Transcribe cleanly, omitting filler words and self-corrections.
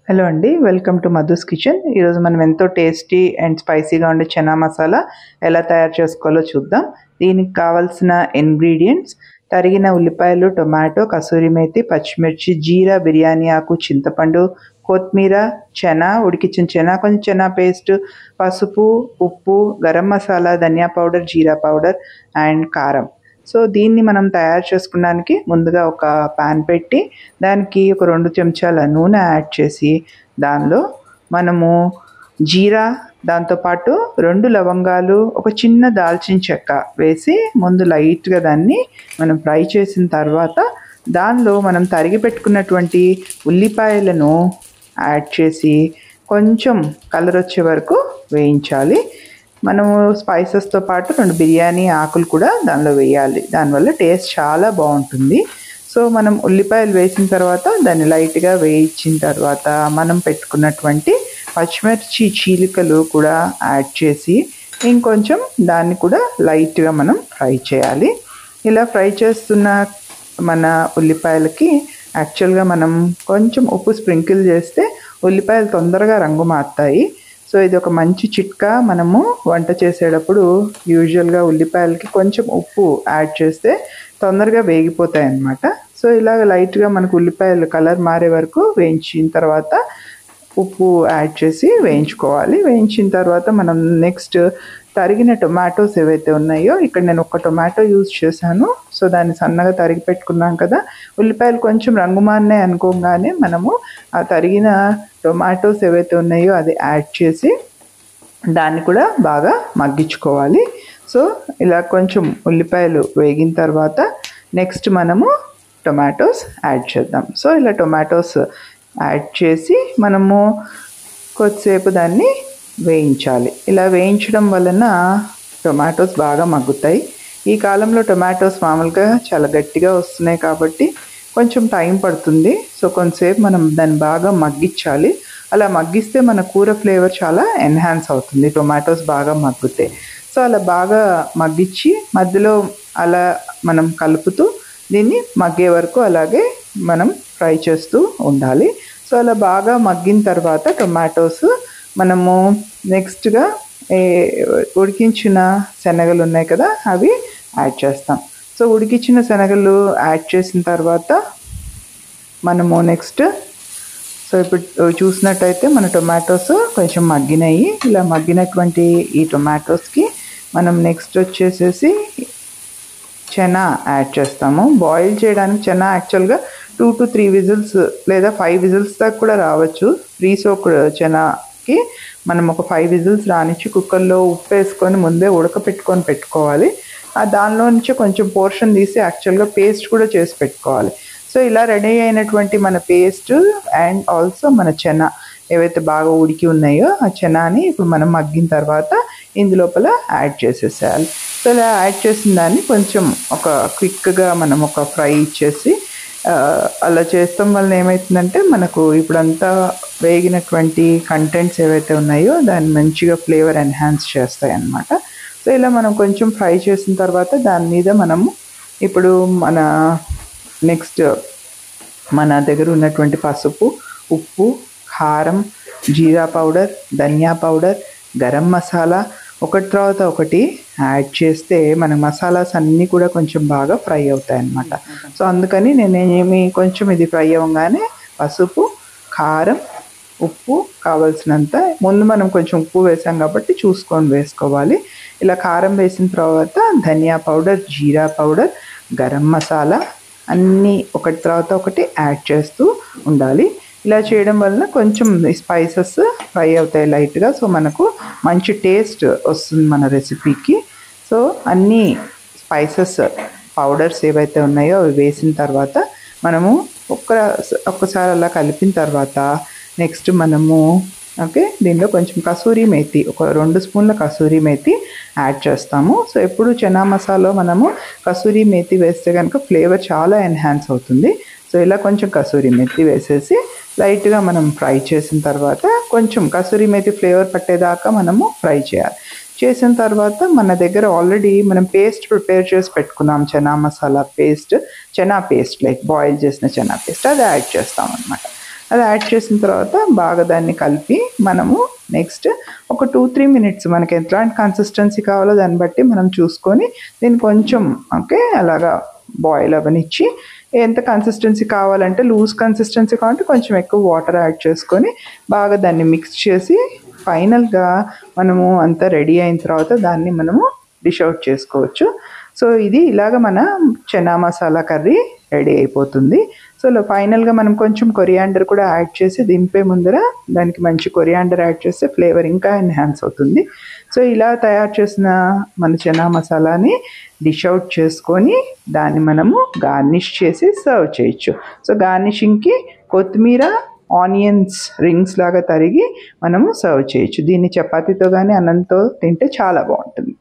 Hello అండి, welcome to Madhu's kitchen. ఈరోజు మనం ఎంతో టేస్టీ అండ్ స్పైసీగా ఉండే చనా మసాలా ఎలా తయారు చేసుకోవాలో చూద్దాం. దీనికి కావాల్సిన ఇంగ్రీడియంట్స్: తరిగిన ఉల్లిపాయలు, టొమాటో, కసూరి మేతి, పచ్చిమిర్చి, జీరా, బిర్యానీ ఆకు, చింతపండు, కొత్తిమీర, చనా, ఉడికించిన చనా, కొంచెం చనా పేస్ట్, పసుపు, ఉప్పు, గరం మసాలా, ధనియా పౌడర్, జీరా పౌడర్ అండ్ కారం. సో దీన్ని మనం తయారు చేసుకోవడానికి ముందుగా ఒక పాన్ పెట్టి దానికి ఒక 2 చెంచాల నూనె యాడ్ చేసి దానిలో మనము జీరా, దాంతోపాటు 2 లవంగాలు, ఒక చిన్న దాల్చిన చెక్క వేసి ముందు లైట్గా దాన్ని మనం ఫ్రై చేసిన తర్వాత దానిలో మనం తరిగి పెట్టుకున్నటువంటి ఉల్లిపాయలను యాడ్ చేసి కొంచెం కలర్ వచ్చే వరకు వేయించాలి. మనము స్పైసెస్తో పాటు 2 బిర్యానీ ఆకులు కూడా దానిలో వేయాలి. దానివల్ల టేస్ట్ చాలా బాగుంటుంది. సో మనం ఉల్లిపాయలు వేసిన తర్వాత దాన్ని లైట్గా వేయించిన తర్వాత మనం పెట్టుకున్నటువంటి పచ్చిమిర్చి చీలికలు కూడా యాడ్ చేసి ఇంకొంచెం దాన్ని కూడా లైట్గా మనం ఫ్రై చేయాలి. ఇలా ఫ్రై చేస్తున్న మన ఉల్లిపాయలకి యాక్చువల్గా మనం కొంచెం ఉప్పు స్ప్రింకిల్ చేస్తే ఉల్లిపాయలు తొందరగా రంగు మారుతాయి. సో ఇది ఒక మంచి చిట్కా. మనము వంట చేసేటప్పుడు యూజువల్గా ఉల్లిపాయలకి కొంచెం ఉప్పు యాడ్ చేస్తే తొందరగా వేగిపోతాయి అన్నమాట. సో ఇలాగ లైట్గా మనకు ఉల్లిపాయలు కలర్ మారే వరకు వేయించిన తర్వాత ఉప్పు యాడ్ చేసి వేయించుకోవాలి. వేయించిన తర్వాత మనం నెక్స్ట్ తరిగిన టొమాటోస్ ఏవైతే ఉన్నాయో, ఇక్కడ నేను ఒక టొమాటో యూజ్ చేశాను. సో దాన్ని సన్నగా తరిగి పెట్టుకున్నాం కదా. ఉల్లిపాయలు కొంచెం రంగు మారినాయి అనుకోగానే మనము ఆ తరిగిన టొమాటోస్ ఏవైతే ఉన్నాయో అది యాడ్ చేసి దాన్ని కూడా బాగా మగ్గించుకోవాలి. సో ఇలా కొంచెం ఉల్లిపాయలు వేగిన తర్వాత నెక్స్ట్ మనము టొమాటోస్ యాడ్ చేద్దాం. సో ఇలా టొమాటోస్ యాడ్ చేసి మనము కొద్దిసేపు దాన్ని వేయించాలి. ఇలా వేయించడం వలన టొమాటోస్ బాగా మగ్గుతాయి. ఈ కాలంలో టొమాటోస్ మామూలుగా చాలా గట్టిగా వస్తున్నాయి కాబట్టి కొంచెం టైం పడుతుంది. సో కొంతసేపు మనం దాన్ని బాగా మగ్గించాలి. అలా మగ్గిస్తే మన కూర ఫ్లేవర్ చాలా ఎన్హాన్స్ అవుతుంది టొమాటోస్ బాగా మగ్గితే. సో అలా బాగా మగ్గించి మధ్యలో అలా మనం కలుపుతూ దీన్ని మగ్గే వరకు అలాగే మనం ఫ్రై చేస్తూ ఉండాలి. సో అలా బాగా మగ్గిన తర్వాత టొమాటోస్ మనము నెక్స్ట్గా ఉడికించిన శనగలు ఉన్నాయి కదా, అవి యాడ్ చేస్తాం. సో ఉడికించిన శనగలు యాడ్ చేసిన తర్వాత మనము నెక్స్ట్ సో ఇప్పుడు చూసినట్టయితే మన టొమాటోస్ కొంచెం మగ్గినాయి. ఇలా మగ్గినటువంటి ఈ టొమాటోస్కి మనం నెక్స్ట్ వచ్చేసేసి చనా యాడ్ చేస్తాము. బాయిల్ చేయడానికి చనా యాక్చువల్గా 2 to 3 విజిల్స్ లేదా 5 విజిల్స్ దాకా కూడా రావచ్చు. ప్రీ సోక్డ్ చనాకి మనం ఒక 5 విజిల్స్ రానిచ్చి కుక్కర్లో ఉప్పు వేసుకొని ముందే ఉడకపెట్టుకొని పెట్టుకోవాలి. దానిలో నుంచి కొంచెం పోర్షన్ తీసి యాక్చువల్గా పేస్ట్ కూడా చేసి పెట్టుకోవాలి. సో ఇలా రెడీ అయినటువంటి మన పేస్ట్ అండ్ ఆల్సో మన చనా ఏవైతే బాగా ఉడికి ఉన్నాయో ఆ చనాని ఇప్పుడు మనం మగ్గిన తర్వాత ఇందులోపల యాడ్ చేసేసేయాలి. సో ఇలా యాడ్ చేసిన దాన్ని కొంచెం ఒక క్విక్గా మనం ఒక ఫ్రై ఇచ్చేసి అలా చేస్తాం వల్ల ఏమవుతుందంటే మనకు ఇప్పుడంతా వేగినటువంటి కంటెంట్స్ ఏవైతే ఉన్నాయో దాన్ని మంచిగా ఫ్లేవర్ ఎన్హాన్స్ చేస్తాయి అన్నమాట. సో ఇలా మనం కొంచెం ఫ్రై చేసిన తర్వాత దాని మీద మనము ఇప్పుడు మన నెక్స్ట్ మన దగ్గర ఉన్నటువంటి పసుపు, ఉప్పు, కారం, జీరా పౌడర్, ధనియా పౌడర్, గరం మసాలా ఒకటి తర్వాత ఒకటి యాడ్ చేస్తే మన మసాలాస్ అన్నీ కూడా కొంచెం బాగా ఫ్రై అవుతాయి అన్నమాట. సో అందుకని నేనేమి కొంచెం ఇది ఫ్రై అవ్వగానే పసుపు, కారం, ఉప్పు కావాల్సినంత, ముందు మనం కొంచెం ఉప్పు వేసాం కాబట్టి చూసుకొని వేసుకోవాలి. ఇలా కారం వేసిన తర్వాత ధనియా పౌడర్, జీరా పౌడర్, గరం మసాలా అన్నీ ఒకటి తర్వాత ఒకటి యాడ్ చేస్తూ ఉండాలి. ఇలా చేయడం వలన కొంచెం స్పైసెస్ ఫ్రై అవుతాయి లైట్గా. సో మనకు మంచి టేస్ట్ వస్తుంది మన రెసిపీకి. సో అన్నీ స్పైసెస్ పౌడర్స్ ఏవైతే ఉన్నాయో అవి వేసిన తర్వాత మనము ఒక్కసారి అలా కలిపిన తర్వాత నెక్స్ట్ మనము దీనిలో కొంచెం కసూరి మేతి, ఒక 2 స్పూన్ల కసూరి మేతి యాడ్ చేస్తాము. సో ఎప్పుడు చనా మసాలా మనము కసూరి మేతి వేస్తే కనుక ఫ్లేవర్ చాలా ఎన్హాన్స్ అవుతుంది. సో ఇలా కొంచెం కసూరి మేతి వేసేసి లైట్గా మనం ఫ్రై చేసిన తర్వాత కొంచెం కసూరి మేతి ఫ్లేవర్ పట్టేదాకా మనము ఫ్రై చేయాలి. చేసిన తర్వాత మన దగ్గర ఆల్రెడీ మనం పేస్ట్ ప్రిపేర్ చేసి పెట్టుకున్నాం, chana masala paste, chana paste like boil చేసిన చనా పేస్ట్, అది యాడ్ చేస్తాం అన్నమాట. అది యాడ్ చేసిన తర్వాత బాగా దాన్ని కలిపి మనము నెక్స్ట్ ఒక 2-3 మినిట్స్ మనకి ఎట్లాంటి కన్సిస్టెన్సీ కావాలో దాన్ని బట్టి మనం చూసుకొని దీన్ని కొంచెం ఓకే అలాగా బాయిల్ అవ్వనిచ్చి ఎంత కన్సిస్టెన్సీ కావాలంటే లూజ్ కన్సిస్టెన్సీ కావాలంటే కొంచెం ఎక్కువ వాటర్ యాడ్ చేసుకొని బాగా దాన్ని మిక్స్ చేసి ఫైనల్గా మనము అంతా రెడీ అయిన తర్వాత దాన్ని మనము డిష్ అవుట్ చేసుకోవచ్చు. సో ఇది ఇలాగ మన చనా మసాలా కర్రీ రెడీ అయిపోతుంది. సో ఫైనల్గా మనం కొంచెం కొరియాండర్ కూడా యాడ్ చేసి దింపే ముందర దానికి మంచి కొరియాండర్ యాడ్ చేస్తే ఫ్లేవర్ ఇంకా ఎన్హాన్స్ అవుతుంది. సో ఇలా తయారు చేసిన మన చనా మసాలాని డిష్ అవుట్ చేసుకొని దాన్ని మనము గార్నిష్ చేసి సర్వ్ చేయొచ్చు. సో గార్నిషింగ్కి కొత్తిమీర ఆనియన్స్ రింగ్స్ లాగా తరిగి మనము సర్వ్ చేయొచ్చు. దీన్ని చపాతీతో కానీ అన్నంతో తింటే చాలా బాగుంటుంది.